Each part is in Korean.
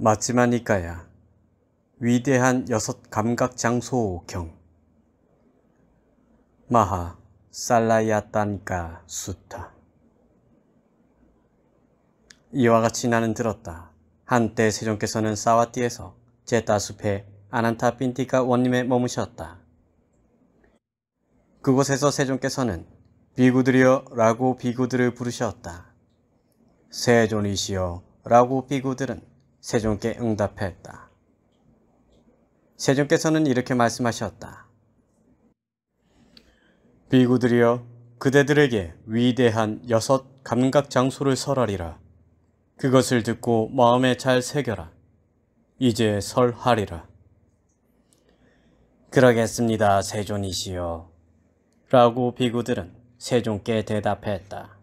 마츠마니까야 위대한 여섯 감각 장소경 마하 살라야탄가 수타. 이와 같이 나는 들었다. 한때 세종께서는 사와띠에서 제따숲의 아난타 핀티카 원님에 머무셨다. 그곳에서 세종께서는 비구들이여 라고 비구들을 부르셨다. 세존이시여 라고 비구들은 세종께 응답했다. 세종께서는 이렇게 말씀하셨다. 비구들이여 그대들에게 위대한 여섯 감각 장소를 설하리라. 그것을 듣고 마음에 잘 새겨라. 이제 설하리라. 그러겠습니다, 세존이시여 라고 비구들은 세종께 대답했다.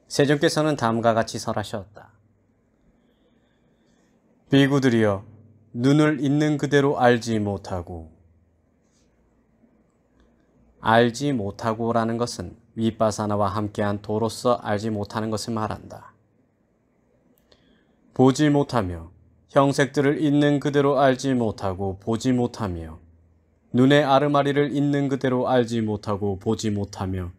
세종께서는 다음과 같이 설하셨다. 비구들이여 눈을 있는 그대로 알지 못하고. 알지 못하고 라는 것은 위빠사나와 함께한 도로서 알지 못하는 것을 말한다. 보지 못하며 형색들을 있는 그대로 알지 못하고 보지 못하며 눈의 아르마리를 있는 그대로 알지 못하고 보지 못하며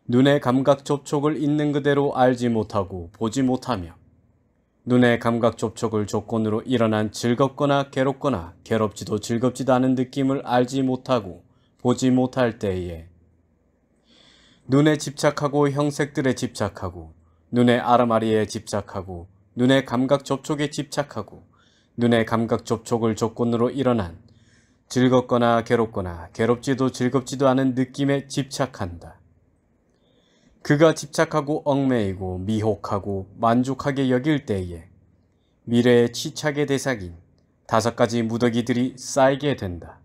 눈의 감각 접촉을 있는 그대로 알지 못하고 보지 못하며 눈의 감각 접촉을 조건으로 일어난 즐겁거나 괴롭거나 괴롭지도 즐겁지도 않은 느낌을 알지 못하고 보지 못할 때에 눈에 집착하고 형색들에 집착하고 눈의 아르마리에 집착하고 눈의 감각 접촉에 집착하고 눈의 감각 접촉을 조건으로 일어난 즐겁거나 괴롭지도 즐겁지도 않은 느낌에 집착한다. 그가 집착하고 얽매이고 미혹하고 만족하게 여길 때에 미래의 취착의 대상인 5가지 무더기들이 쌓이게 된다.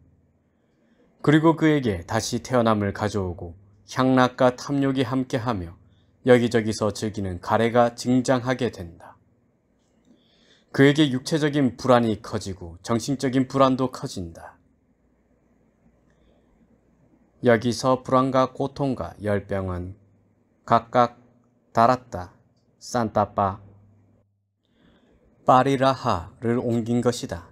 그리고 그에게 다시 태어남을 가져오고 향락과 탐욕이 함께하며 여기저기서 즐기는 가래가 증장하게 된다. 그에게 육체적인 불안이 커지고 정신적인 불안도 커진다. 여기서 불안과 고통과 열병은 각각 다랐다. 산타파 파리라하를 옮긴 것이다.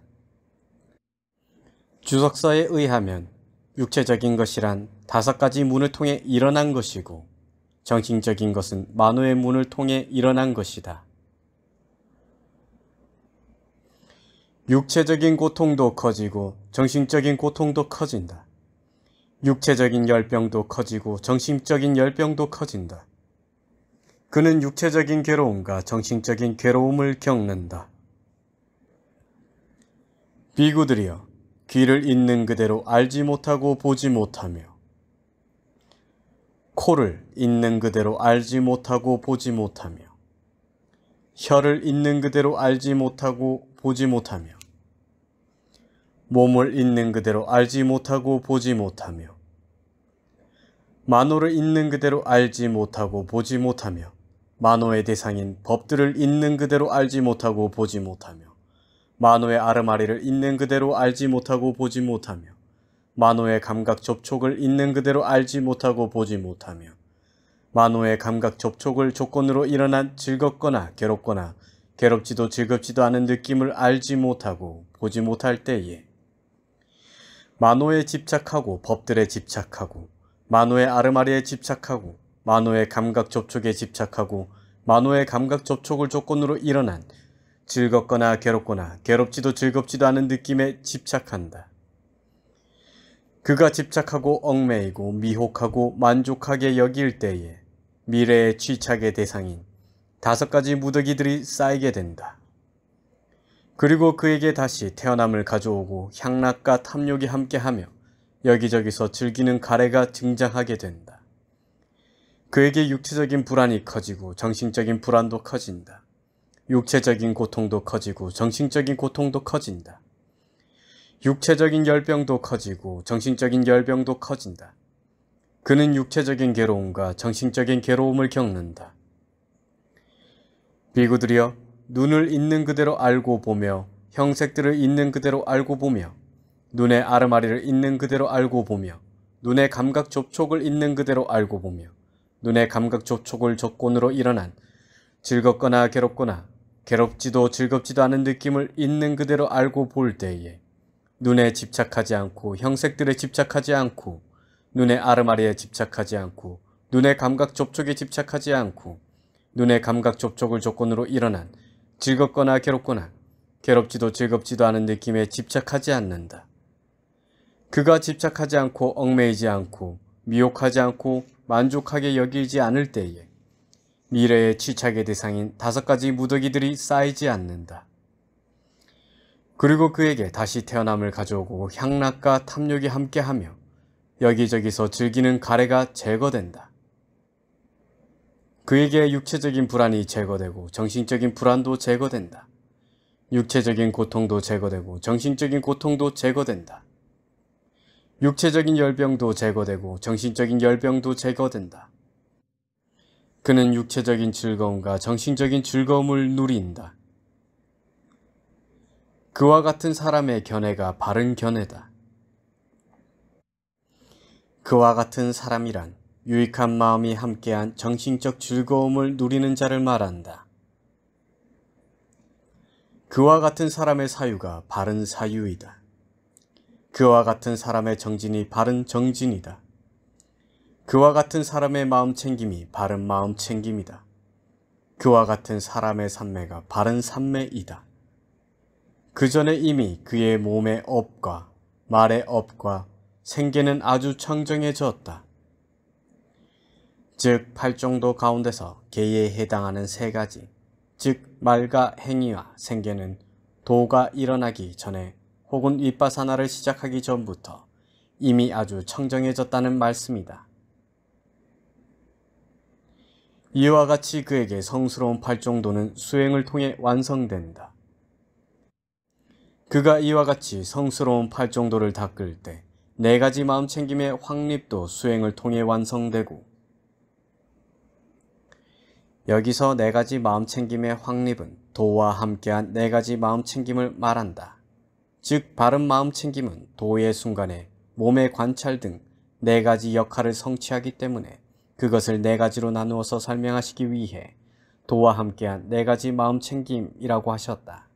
주석서에 의하면 육체적인 것이란 5가지 문을 통해 일어난 것이고 정신적인 것은 만호의 문을 통해 일어난 것이다. 육체적인 고통도 커지고 정신적인 고통도 커진다. 육체적인 열병도 커지고 정신적인 열병도 커진다. 그는 육체적인 괴로움과 정신적인 괴로움을 겪는다. 비구들이여 귀를 있는 그대로 알지 못하고 보지 못하며 코를 있는 그대로 알지 못하고 보지 못하며 혀를 있는 그대로 알지 못하고 보지 못하며 몸을 있는 그대로 알지 못하고 보지 못하며 만호를 있는 그대로 알지 못하고 보지 못하며 만호의 대상인 법들을 있는 그대로 알지 못하고 보지 못하며 만호의 아르마리를 있는 그대로 알지 못하고 보지 못하며 만호의 감각 접촉을 있는 그대로 알지 못하고 보지 못하며 만호의 감각 접촉을 조건으로 일어난 즐겁거나 괴롭지도 즐겁지도 않은 느낌을 알지 못하고 보지 못할 때에 만호에 집착하고 법들에 집착하고 만호의 아르마리에 집착하고 만호의 감각 접촉에 집착하고 만호의 감각 접촉을 조건으로 일어난 즐겁거나 괴롭지도 즐겁지도 않은 느낌에 집착한다. 그가 집착하고 얽매이고 미혹하고 만족하게 여길 때에 미래의 취착의 대상인 5가지 무더기들이 쌓이게 된다. 그리고 그에게 다시 태어남을 가져오고 향락과 탐욕이 함께하며 여기저기서 즐기는 가래가 증장하게 된다. 그에게 육체적인 불안이 커지고 정신적인 불안도 커진다. 육체적인 고통도 커지고 정신적인 고통도 커진다. 육체적인 열병도 커지고 정신적인 열병도 커진다. 그는 육체적인 괴로움과 정신적인 괴로움을 겪는다. 비구들이여 눈을 있는 그대로 알고 보며 형색들을 있는 그대로 알고 보며 눈의 아르마리를 있는 그대로 알고 보며 눈의 감각 접촉을 있는 그대로 알고 보며 눈의 감각 접촉을 조건으로 일어난 즐겁거나 괴롭지도 즐겁지도 않은 느낌을 있는 그대로 알고 볼 때에 눈에 집착하지 않고 형색들에 집착하지 않고 눈의 아르마리에 집착하지 않고 눈의 감각 접촉에 집착하지 않고 눈의 감각 접촉을 조건으로 일어난 즐겁거나 괴롭거나 괴롭지도 즐겁지도 않은 느낌에 집착하지 않는다. 그가 집착하지 않고 얽매이지 않고 미혹하지 않고 만족하게 여기지 않을 때에 미래의 취착의 대상인 5가지 무더기들이 쌓이지 않는다. 그리고 그에게 다시 태어남을 가져오고 향락과 탐욕이 함께하며 여기저기서 즐기는 가래가 제거된다. 그에게 육체적인 불안이 제거되고 정신적인 불안도 제거된다. 육체적인 고통도 제거되고 정신적인 고통도 제거된다. 육체적인 열병도 제거되고 정신적인 열병도 제거된다. 그는 육체적인 즐거움과 정신적인 즐거움을 누린다. 그와 같은 사람의 견해가 바른 견해다. 그와 같은 사람이란 유익한 마음이 함께한 정신적 즐거움을 누리는 자를 말한다. 그와 같은 사람의 사유가 바른 사유이다. 그와 같은 사람의 정진이 바른 정진이다. 그와 같은 사람의 마음 챙김이 바른 마음 챙김이다. 그와 같은 사람의 산매가 바른 산매이다. 그 전에 이미 그의 몸의 업과 말의 업과 생계는 아주 청정해졌다. 즉 팔정도 가운데서 계에 해당하는 3가지, 즉 말과 행위와 생계는 도가 일어나기 전에 혹은 윗바사나를 시작하기 전부터 이미 아주 청정해졌다는 말씀이다. 이와 같이 그에게 성스러운 팔정도는 수행을 통해 완성된다. 그가 이와 같이 성스러운 팔정도를 닦을 때 4가지 마음챙김의 확립도 수행을 통해 완성되고, 여기서 4가지 마음챙김의 확립은 도와 함께한 4가지 마음챙김을 말한다. 즉 바른 마음챙김은 도의 순간에 몸의 관찰 등 4가지 역할을 성취하기 때문에 그것을 4가지로 나누어서 설명하시기 위해 도와 함께한 4가지 마음챙김이라고 하셨다.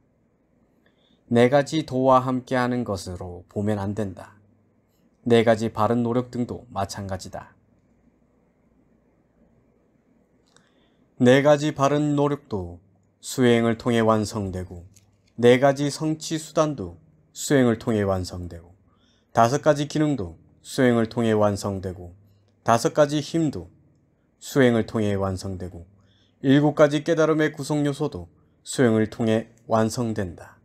4가지 도와 함께하는 것으로 보면 안 된다. 4가지 바른 노력 등도 마찬가지다. 4가지 바른 노력도 수행을 통해 완성되고 4가지 성취 수단도 수행을 통해 완성되고 5가지 기능도 수행을 통해 완성되고 5가지 힘도 수행을 통해 완성되고 7가지 깨달음의 구성 요소도 수행을 통해 완성된다.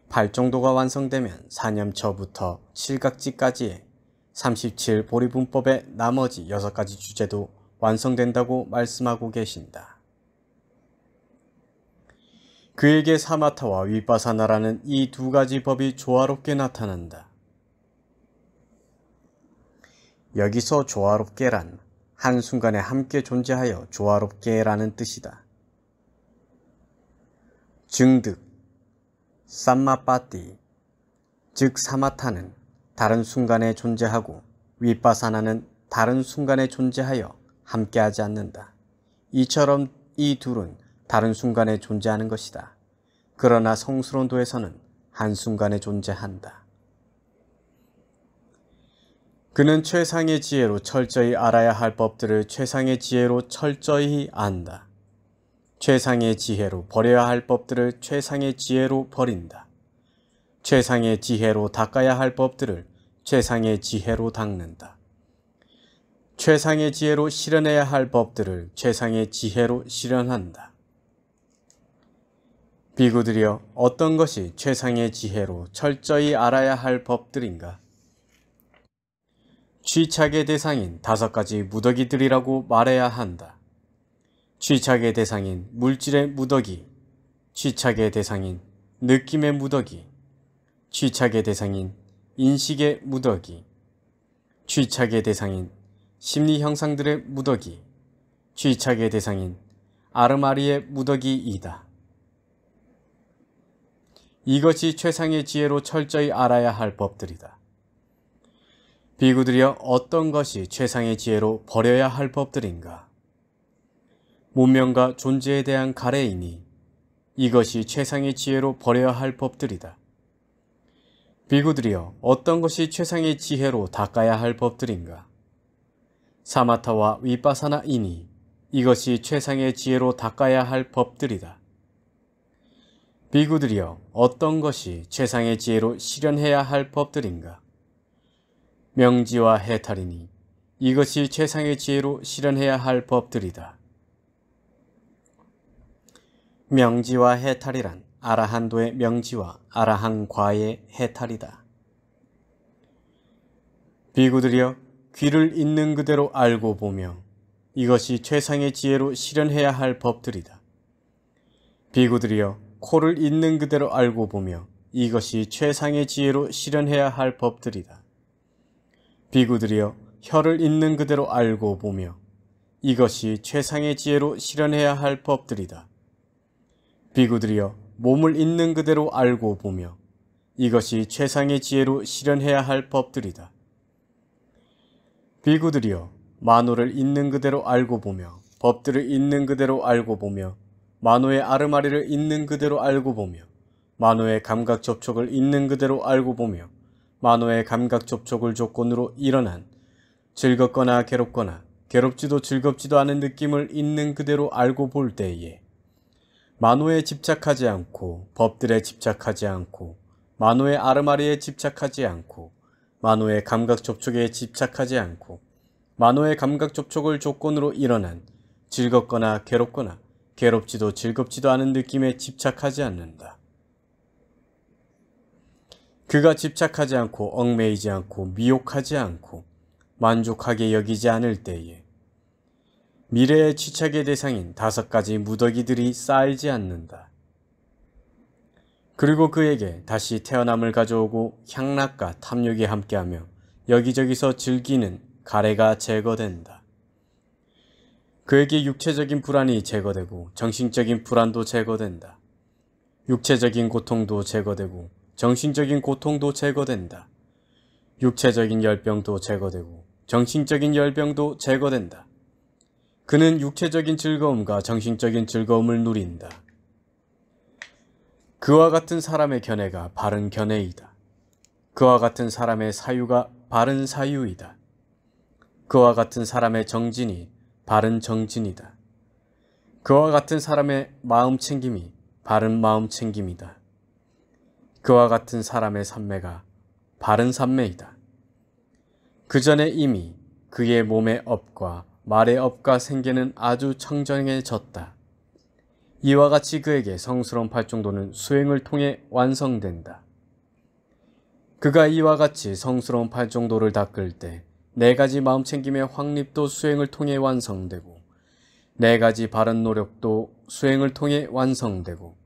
팔정도가 완성되면 사념처부터 실각지까지의 37 보리분법의 나머지 6가지 주제도 완성된다고 말씀하고 계신다. 그에게 사마타와 윗바사나라는 이 2가지 법이 조화롭게 나타난다. 여기서 조화롭게란 한순간에 함께 존재하여 조화롭게라는 뜻이다. 증득, 삼마빠띠, 즉 사마타는 다른 순간에 존재하고 윗바사나는 다른 순간에 존재하여 함께하지 않는다. 이처럼 이 둘은 다른 순간에 존재하는 것이다. 그러나 성스러운 도에서는 한순간에 존재한다. 그는 최상의 지혜로 철저히 알아야 할 법들을 최상의 지혜로 철저히 안다. 최상의 지혜로 버려야 할 법들을 최상의 지혜로 버린다. 최상의 지혜로 닦아야 할 법들을 최상의 지혜로 닦는다. 최상의 지혜로 실현해야 할 법들을 최상의 지혜로 실현한다. 비구들이여, 어떤 것이 최상의 지혜로 철저히 알아야 할 법들인가? 취착의 대상인 5가지 무더기들이라고 말해야 한다. 취착의 대상인 물질의 무더기, 취착의 대상인 느낌의 무더기, 취착의 대상인 인식의 무더기, 취착의 대상인 심리 형상들의 무더기, 취착의 대상인 아르마리의 무더기이다. 이것이 최상의 지혜로 철저히 알아야 할 법들이다. 비구들이여, 어떤 것이 최상의 지혜로 버려야 할 법들인가? 문명과 존재에 대한 가래이니 이것이 최상의 지혜로 버려야 할 법들이다. 비구들이여, 어떤 것이 최상의 지혜로 닦아야 할 법들인가? 사마타와 위파사나이니 이것이 최상의 지혜로 닦아야 할 법들이다. 비구들이여, 어떤 것이 최상의 지혜로 실현해야 할 법들인가? 명지와 해탈이니 이것이 최상의 지혜로 실현해야 할 법들이다. 명지와 해탈이란 아라한도의 명지와 아라한과의 해탈이다. 비구들이여, 귀를 있는 그대로 알고 보며 이것이 최상의 지혜로 실현해야 할 법들이다. 비구들이여, 코를 있는 그대로 알고 보며 이것이 최상의 지혜로 실현해야 할 법들이다. 비구들이여, 혀를 있는 그대로 알고 보며 이것이 최상의 지혜로 실현해야 할 법들이다. 비구들이여, 몸을 있는 그대로 알고 보며 이것이 최상의 지혜로 실현해야 할 법들이다. 비구들이여, 만호를 있는 그대로 알고 보며 법들을 있는 그대로 알고 보며 만호의 아르마리를 있는 그대로 알고 보며 만호의 감각 접촉을 있는 그대로 알고 보며 만호의 감각 접촉을 조건으로 일어난 즐겁거나 괴롭거나 괴롭지도 즐겁지도 않은 느낌을 있는 그대로 알고 볼 때에 만호에 집착하지 않고 법들에 집착하지 않고 만호의 아르마리에 집착하지 않고 만호의 감각 접촉에 집착하지 않고 만호의 감각 접촉을 조건으로 일어난 즐겁거나 괴롭거나 괴롭지도 즐겁지도 않은 느낌에 집착하지 않는다. 그가 집착하지 않고 얽매이지 않고 미혹하지 않고 만족하게 여기지 않을 때에 미래의 취착의 대상인 5가지 무더기들이 쌓이지 않는다. 그리고 그에게 다시 태어남을 가져오고 향락과 탐욕이 함께하며 여기저기서 즐기는 가래가 제거된다. 그에게 육체적인 불안이 제거되고 정신적인 불안도 제거된다. 육체적인 고통도 제거되고 정신적인 고통도 제거된다. 육체적인 열병도 제거되고 정신적인 열병도 제거된다. 그는 육체적인 즐거움과 정신적인 즐거움을 누린다. 그와 같은 사람의 견해가 바른 견해이다. 그와 같은 사람의 사유가 바른 사유이다. 그와 같은 사람의 정진이 바른 정진이다. 그와 같은 사람의 마음 챙김이 바른 마음 챙김이다. 그와 같은 사람의 삼매가 바른 삼매이다. 그 전에 이미 그의 몸의 업과 말의 업과 생계는 아주 청정해졌다. 이와 같이 그에게 성스러운 팔정도는 수행을 통해 완성된다. 그가 이와 같이 성스러운 팔정도를 닦을 때 4가지 마음챙김의 확립도 수행을 통해 완성되고 4가지 바른 노력도 수행을 통해 완성되고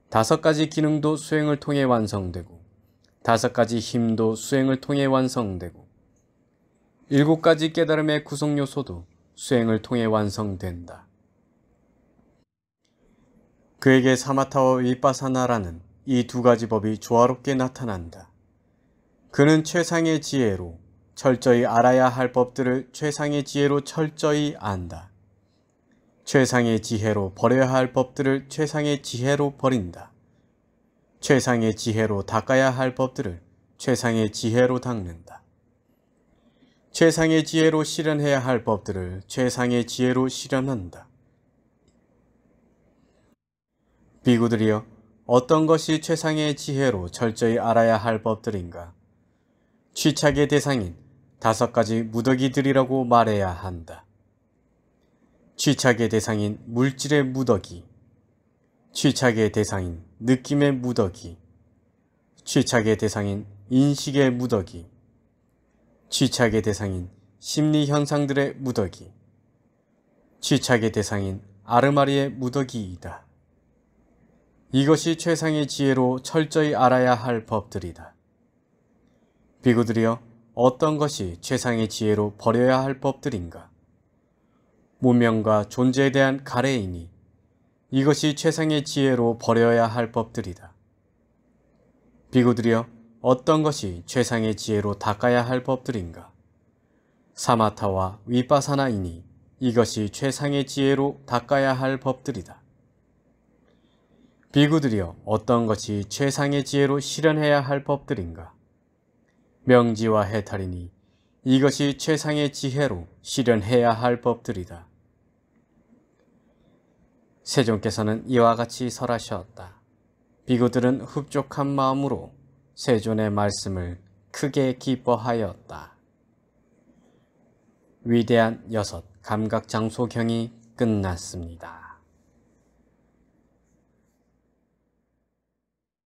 5가지 기능도 수행을 통해 완성되고 5가지 힘도 수행을 통해 완성되고 7가지 깨달음의 구성 요소도 수행을 통해 완성된다. 그에게 사마타와 위파사나라는 이 2가지 법이 조화롭게 나타난다. 그는 최상의 지혜로 철저히 알아야 할 법들을 최상의 지혜로 철저히 안다. 최상의 지혜로 버려야 할 법들을 최상의 지혜로 버린다. 최상의 지혜로 닦아야 할 법들을 최상의 지혜로 닦는다. 최상의 지혜로 실현해야 할 법들을 최상의 지혜로 실현한다. 비구들이여, 어떤 것이 최상의 지혜로 철저히 알아야 할 법들인가? 취착의 대상인 5가지 무더기들이라고 말해야 한다. 취착의 대상인 물질의 무더기, 취착의 대상인 느낌의 무더기, 취착의 대상인 인식의 무더기, 취착의 대상인 심리 현상들의 무더기, 취착의 대상인 아르마리의 무더기이다. 이것이 최상의 지혜로 철저히 알아야 할 법들이다. 비구들이여, 어떤 것이 최상의 지혜로 버려야 할 법들인가? 문명과 존재에 대한 가래이니 이것이 최상의 지혜로 버려야 할 법들이다. 비구들이여, 어떤 것이 최상의 지혜로 닦아야 할 법들인가? 사마타와 위파사나이니 이것이 최상의 지혜로 닦아야 할 법들이다. 비구들이여, 어떤 것이 최상의 지혜로 실현해야 할 법들인가? 명지와 해탈이니 이것이 최상의 지혜로 실현해야 할 법들이다. 세존께서는 이와 같이 설하셨다. 비구들은 흡족한 마음으로 세존의 말씀을 크게 기뻐하였다. 위대한 6 감각장소경이 끝났습니다.